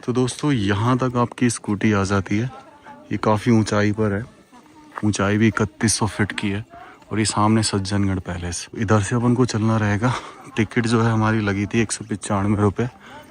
तो दोस्तों यहाँ तक आपकी स्कूटी आ जाती है। ये काफ़ी ऊंचाई पर है, ऊंचाई भी 3100 फीट की है। और ये सामने सज्जनगढ़ पैलेस। इधर से अपन को चलना रहेगा। टिकट जो है हमारी लगी थी 195 रुपये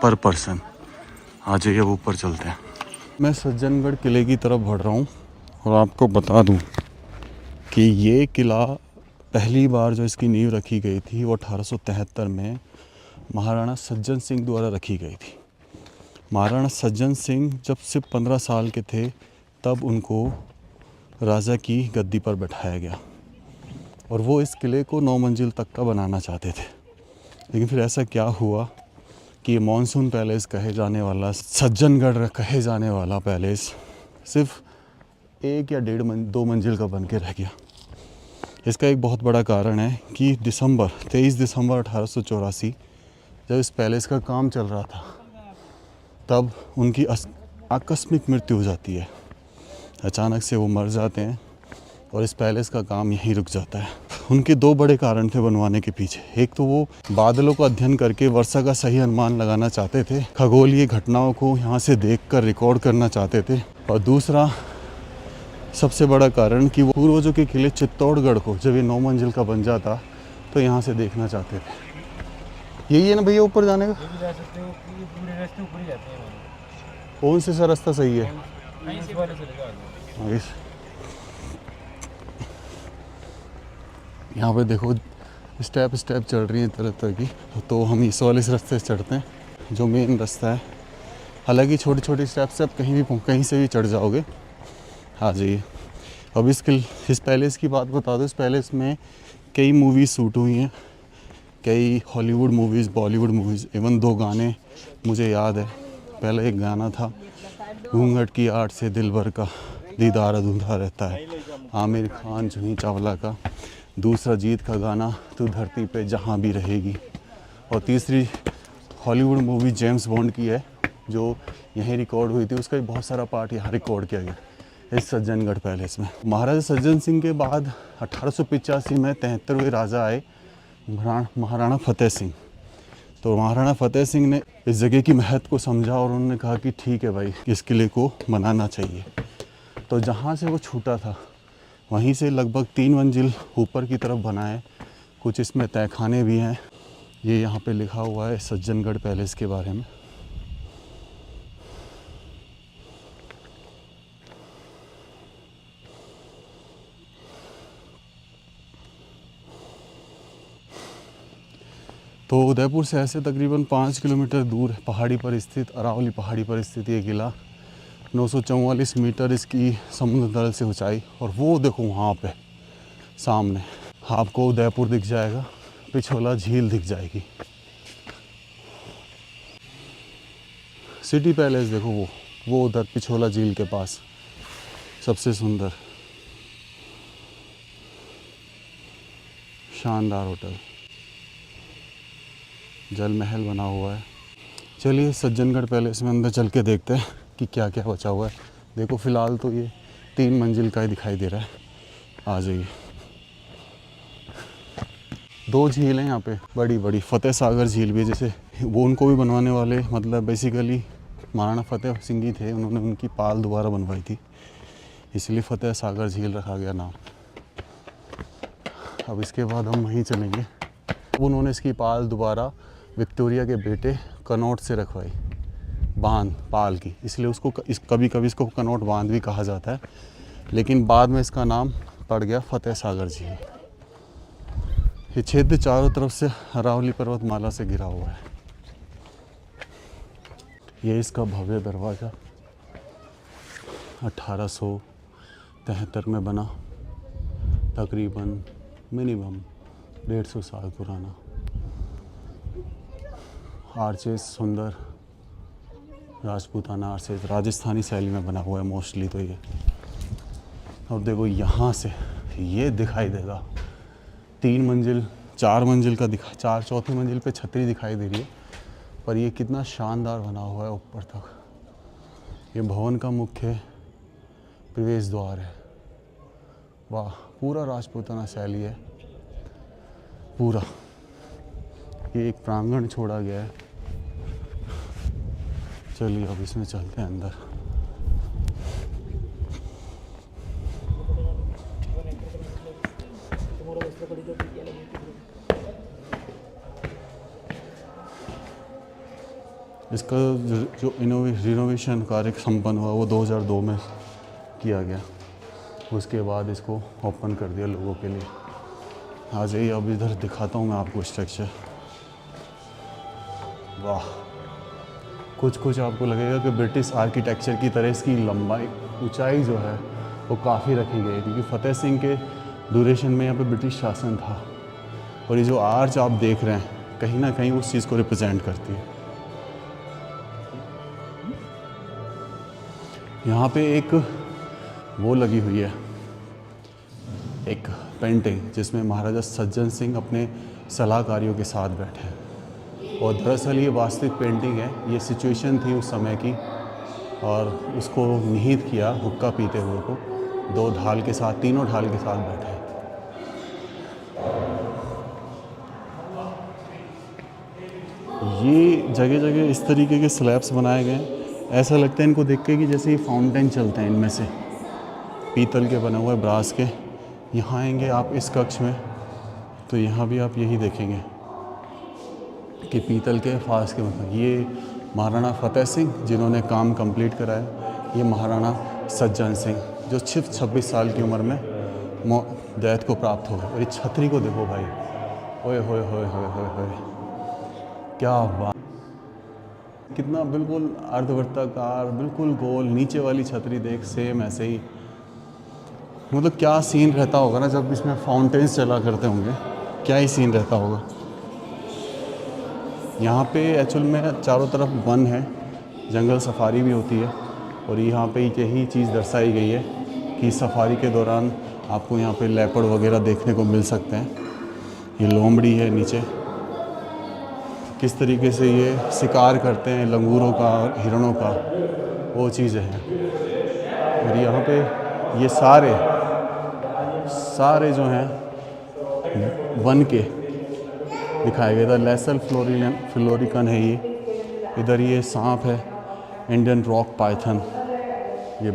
पर पर्सन। आ जाइए अब ऊपर चलते हैं। मैं सज्जनगढ़ किले की तरफ बढ़ रहा हूँ और आपको बता दूँ कि ये किला पहली बार जो इसकी नींव रखी गई थी वो 1873 में महाराणा सज्जन सिंह द्वारा रखी गई थी। महाराणा सज्जन सिंह जब सिर्फ 15 साल के थे तब उनको राजा की गद्दी पर बैठाया गया और वो इस किले को 9 मंजिल तक का बनाना चाहते थे। लेकिन फिर ऐसा क्या हुआ कि मॉनसून पैलेस कहे जाने वाला, सज्जनगढ़ कहे जाने वाला पैलेस सिर्फ 1 या 2 मंजिल का बन के रह गया। इसका एक बहुत बड़ा कारण है कि 23 दिसंबर 1884 जब इस पैलेस का काम चल रहा था तब उनकी आकस्मिक मृत्यु हो जाती है। अचानक से वो मर जाते हैं और इस पैलेस का काम यहीं रुक जाता है। उनके 2 बड़े कारण थे बनवाने के पीछे। एक तो वो बादलों का अध्ययन करके वर्षा का सही अनुमान लगाना चाहते थे, खगोलीय घटनाओं को यहाँ से देखकर रिकॉर्ड करना चाहते थे। और दूसरा सबसे बड़ा कारण कि वो पूर्वजों के किले चित्तौड़गढ़ को जब ये 9 मंजिल का बन जाता तो यहाँ से देखना चाहते थे। यही है ना भैया ऊपर जाने का? पूरे रास्ते ऊपर ही जाते हैं। कौन से सा रास्ता सही है? यहाँ पे देखो स्टेप चढ़ रही है तरह तरह की। तो हम इस वाले रास्ते से चढ़ते हैं जो मेन रास्ता है। हालांकि छोटी छोटी स्टेप से आप कहीं से भी चढ़ जाओगे। हाँ जी। अब इस पैलेस की बात बता दो। इस पैलेस में कई मूवीज़ शूट हुई हैं, कई Hollywood movies, Bollywood movies. Even 2 गाने मुझे याद है। पहला एक गाना था घूंघट की आड़ से दिलबर का दीदार अधूरा रहता है, आमिर खान जूही चावला का। दूसरा जीत का गाना तू धरती पे जहाँ भी रहेगी। और तीसरी हॉलीवुड मूवी जेम्स बॉन्ड की है जो यहीं रिकॉर्ड हुई थी। उसका बहुत सारा पार्ट यहाँ रिकॉर्ड किया गया इस सज्जनगढ़ पैलेस में। महाराजा सज्जन सिंह के बाद 1885 में 73वें राजा आए महाराणा फतेह सिंह। तो महाराणा फतेह सिंह ने इस जगह की महत्व को समझा और उन्होंने कहा कि ठीक है भाई, इस किले को बनाना चाहिए। तो जहाँ से वो छूटा था वहीं से लगभग 3 मंजिल ऊपर की तरफ बना है। कुछ इसमें तहखाने भी हैं। ये यहाँ पे लिखा हुआ है सज्जनगढ़ पैलेस के बारे में। तो उदयपुर से ऐसे तकरीबन 5 किलोमीटर दूर पहाड़ी पर स्थित अरावली पहाड़ी पर स्थित ये किला 944 मीटर इसकी समुद्र तल से ऊंचाई। और वो देखो वहाँ पे सामने आपको उदयपुर दिख जाएगा, पिछोला झील दिख जाएगी। सिटी पैलेस देखो वो उधर पिछोला झील के पास सबसे सुंदर शानदार होटल, जल महल बना हुआ है। चलिए सज्जनगढ़ पैलेस में अंदर चल के देखते हैं कि क्या क्या बचा हुआ है। देखो फ़िलहाल तो ये 3 मंजिल का ही दिखाई दे रहा है। आ जाइए। 2 झील हैं यहाँ पे बड़ी बड़ी। फतेह सागर झील भी है, जैसे वो उनको भी बनवाने वाले मतलब बेसिकली महाराणा फतेह सिंह ही थे। उन्होंने उनकी पाल दोबारा बनवाई थी, इसलिए फतेह सागर झील रखा गया नाम। अब इसके बाद हम वहीं चलेंगे। उन्होंने इसकी पाल दोबारा विक्टोरिया के बेटे कनॉट से रखवाई, बांध पाल की, इसलिए उसको कभी कभी इसको कनॉट बांध भी कहा जाता है। लेकिन बाद में इसका नाम पड़ गया फतेह सागर झील। ये क्षेत्र चारों तरफ से अरावली पर्वतमाला से घिरा हुआ है। ये इसका भव्य दरवाज़ा 1873 में बना, तकरीबन मिनिमम 150 साल पुराना। आर्चेस सुंदर राजपूताना आर्चेस राजस्थानी शैली में बना हुआ है मोस्टली। तो ये अब देखो यहाँ से ये दिखाई देगा 3 मंजिल 4 मंजिल का चौथी मंजिल पे छतरी दिखाई दे रही है, पर ये कितना शानदार बना हुआ है ऊपर तक। ये भवन का मुख्य प्रवेश द्वार है। वाह, पूरा राजपूताना शैली है पूरा। ये एक प्रांगण छोड़ा गया है चलिए अब इसमें चलते हैं अंदर। इसका जो रिनोवेशन कार्य संपन्न हुआ वो 2002 में किया गया। उसके बाद इसको ओपन कर दिया लोगों के लिए। आ जाइए अब इधर दिखाता हूँ मैं आपको स्ट्रक्चर। वाह, कुछ कुछ आपको लगेगा कि ब्रिटिश आर्किटेक्चर की तरह इसकी लंबाई ऊंचाई जो है वो काफ़ी रखी गई है, क्योंकि फतेह सिंह के ड्यूरेशन में यहाँ पे ब्रिटिश शासन था। और ये जो आर्च आप देख रहे हैं कहीं ना कहीं उस चीज़ को रिप्रेजेंट करती है। यहाँ पे एक वो लगी हुई है, एक पेंटिंग जिसमें महाराजा सज्जन सिंह अपने सलाहकारियों के साथ बैठे हैं। और दरअसल ये वास्तविक पेंटिंग है, ये सिचुएशन थी उस समय की, और उसको निहित किया हुक्का पीते हुए को, दो ढाल के साथ, तीनों ढाल के साथ बैठे हैं। ये जगह जगह इस तरीके के स्लैब्स बनाए गए हैं, ऐसा लगता है इनको देख के कि जैसे ये फाउंटेन चलते हैं इनमें से, पीतल के बने हुए, ब्रास के। यहाँ आएंगे आप इस कक्ष में तो यहाँ भी आप यही देखेंगे कि पीतल के फास के मतलब। ये महाराणा फतेह सिंह जिन्होंने काम कंप्लीट कराया, ये महाराणा सज्जन सिंह जो सिर्फ 26 साल की उम्र में दैत को प्राप्त हो गए। और ये छतरी को देखो भाई, ओए होए होए होए होए होए, क्या बात, कितना बिल्कुल अर्धवृत्ताकार, बिल्कुल गोल। नीचे वाली छतरी देख, सेम ऐसे ही। मतलब क्या सीन रहता होगा ना जब इसमें फाउंटेन्स चला करते होंगे, क्या ही सीन रहता होगा। यहाँ पे एक्चुअल में चारों तरफ वन है, जंगल सफारी भी होती है। और यहाँ पे यही चीज़ दर्शाई गई है कि सफारी के दौरान आपको यहाँ पे लेपर्ड वगैरह देखने को मिल सकते हैं। ये लोमड़ी है नीचे, किस तरीके से ये शिकार करते हैं लंगूरों का और हिरणों का, वो चीज़ें हैं। और यहाँ पे ये सारे जो हैं वन के दिखाए गए। इधर लेसर फ्लोरिकन है ये, इधर ये सांप है, इंडियन रॉक पाइथन, ये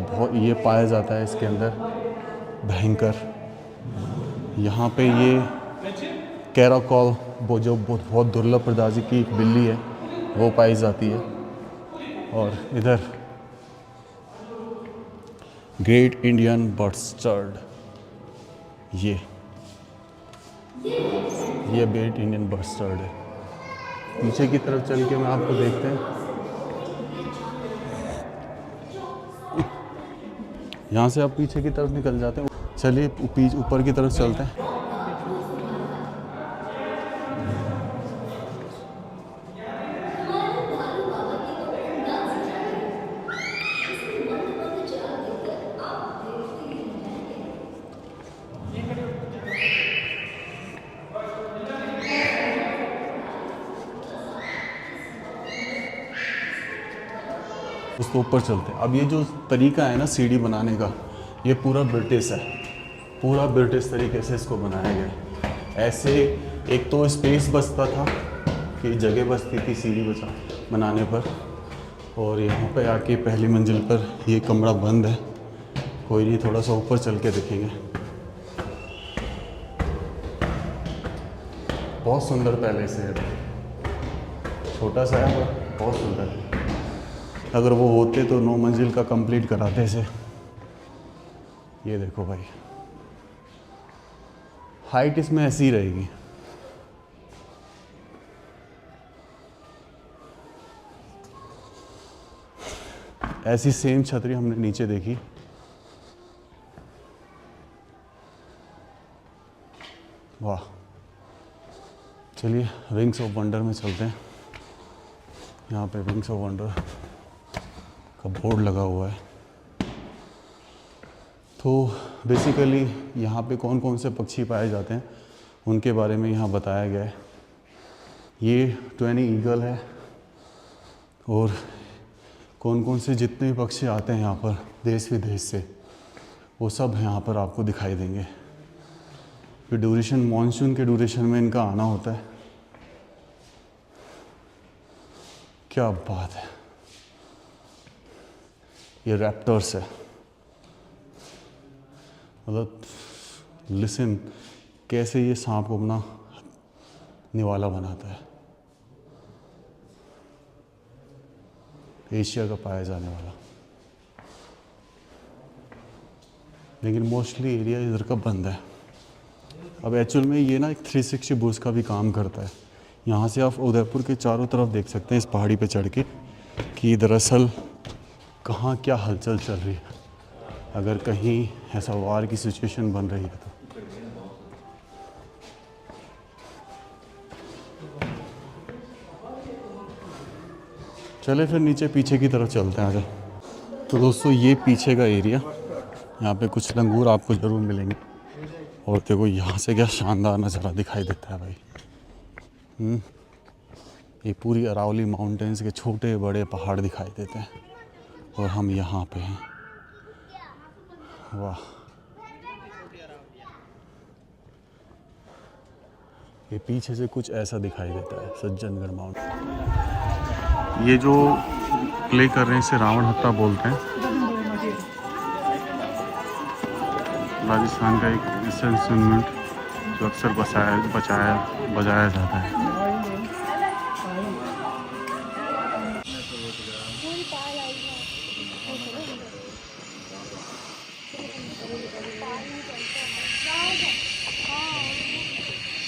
पाया जाता है इसके अंदर, भयंकर। यहाँ पे ये कैराकॉल, वो जो बहुत दुर्लभ प्रजाति की एक बिल्ली है, वो पाई जाती है। और इधर ग्रेट इंडियन बस्टर्ड, ये ग्रेट इंडियन बस्टर्ड है। पीछे की तरफ चल के मैं आपको देखते हैं, यहाँ से आप पीछे की तरफ निकल जाते हैं। चलिए ऊपर की तरफ चलते हैं। उसको ऊपर चलते हैं। अब ये जो तरीका है ना सीढ़ी बनाने का, ये पूरा ब्रिटिश है, पूरा ब्रिटिश तरीके से इसको बनाया गया है। ऐसे एक तो स्पेस बचता था कि जगह बचती थी सीढ़ी बनाने पर। और यहाँ पे आके पहली मंजिल पर ये कमरा बंद है, कोई नहीं, थोड़ा सा ऊपर चल के देखेंगे। बहुत सुंदर पैलेस है, छोटा सा है पर बहुत सुंदर है। अगर वो होते तो 9 मंजिल का कंप्लीट कराते से। ये देखो भाई, हाइट इसमें ऐसी ही रहेगी। ऐसी सेम छतरी हमने नीचे देखी। वाह, चलिए विंग्स ऑफ वंडर में चलते हैं। यहाँ पे विंग्स ऑफ वंडर का बोर्ड लगा हुआ है। तो बेसिकली यहाँ पे कौन कौन से पक्षी पाए जाते हैं उनके बारे में यहाँ बताया गया है। ये ट्वेनी ईगल है, और कौन कौन से जितने भी पक्षी आते हैं यहाँ पर देश विदेश से, वो सब यहाँ पर आपको दिखाई देंगे। फिर ड्यूरेशन, मानसून के ड्यूरेशन में इनका आना होता है। क्या बात है, ये रैप्टर्स है। मतलब लिसन कैसे ये सांप को अपना निवाला बनाता है। एशिया का पाया जाने वाला, लेकिन मोस्टली एरिया इधर का बंद है। अब एक्चुअल में ये ना एक 360 बुर्ज का भी काम करता है। यहाँ से आप उदयपुर के चारों तरफ देख सकते हैं इस पहाड़ी पे चढ़ के कि दरअसल कहाँ क्या हलचल चल रही है, अगर कहीं ऐसा वार की सिचुएशन बन रही है तो। चले फिर नीचे पीछे की तरफ चलते हैं आजा। तो दोस्तों ये पीछे का एरिया, यहाँ पे कुछ लंगूर आपको ज़रूर मिलेंगे। और देखो यहाँ से क्या शानदार नज़ारा दिखाई देता है भाई। ये पूरी अरावली माउंटेन्स के छोटे बड़े पहाड़ दिखाई देते हैं और हम यहाँ पे हैं। वाह, ये पीछे से कुछ ऐसा दिखाई देता है सज्जनगढ़ माउंटेन। ये जो प्ले कर रहे हैं इसे रावण हत्था बोलते हैं। राजस्थान का एक ऐसा इंस्ट्रूमेंट जो अक्सर बजाया जाता है।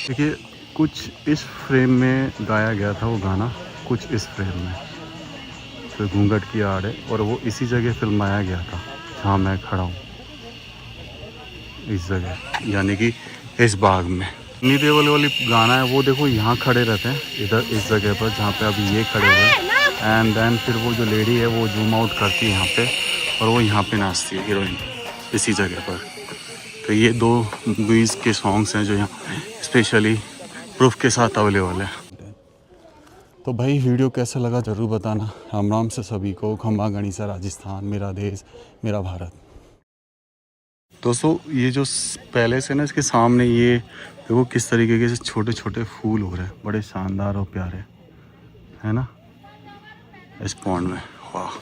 देखिए कुछ इस फ्रेम में गाया गया था वो गाना, कुछ इस फ्रेम में तो घूंघट की आड़ है, और वो इसी जगह फिल्माया गया था जहाँ मैं खड़ा हूँ, इस जगह, यानी कि इस बाग में। सनी देओल वाली गाना है वो देखो यहाँ खड़े रहते हैं इधर इस जगह पर जहाँ पे अभी ये खड़े हुए हैं, एंड देन फिर वो जो लेडी है वो जूम आउट करती है यहाँ पे और वो यहाँ पे नाचती है हीरोइन इसी जगह पर। तो ये 2 मूवीज़ के सॉन्ग्स हैं जो यहाँ स्पेशली प्रूफ के साथ अवेलेबल है। तो भाई वीडियो कैसा लगा ज़रूर बताना। राम राम से सभी को, खम्बा गणिसा राजस्थान, मेरा देश मेरा भारत। दोस्तों ये जो पैलेस है ना इसके सामने ये देखो किस तरीके के छोटे छोटे फूल हो रहे हैं, बड़े शानदार और प्यारे है ना इस पॉन्ड में। वाह।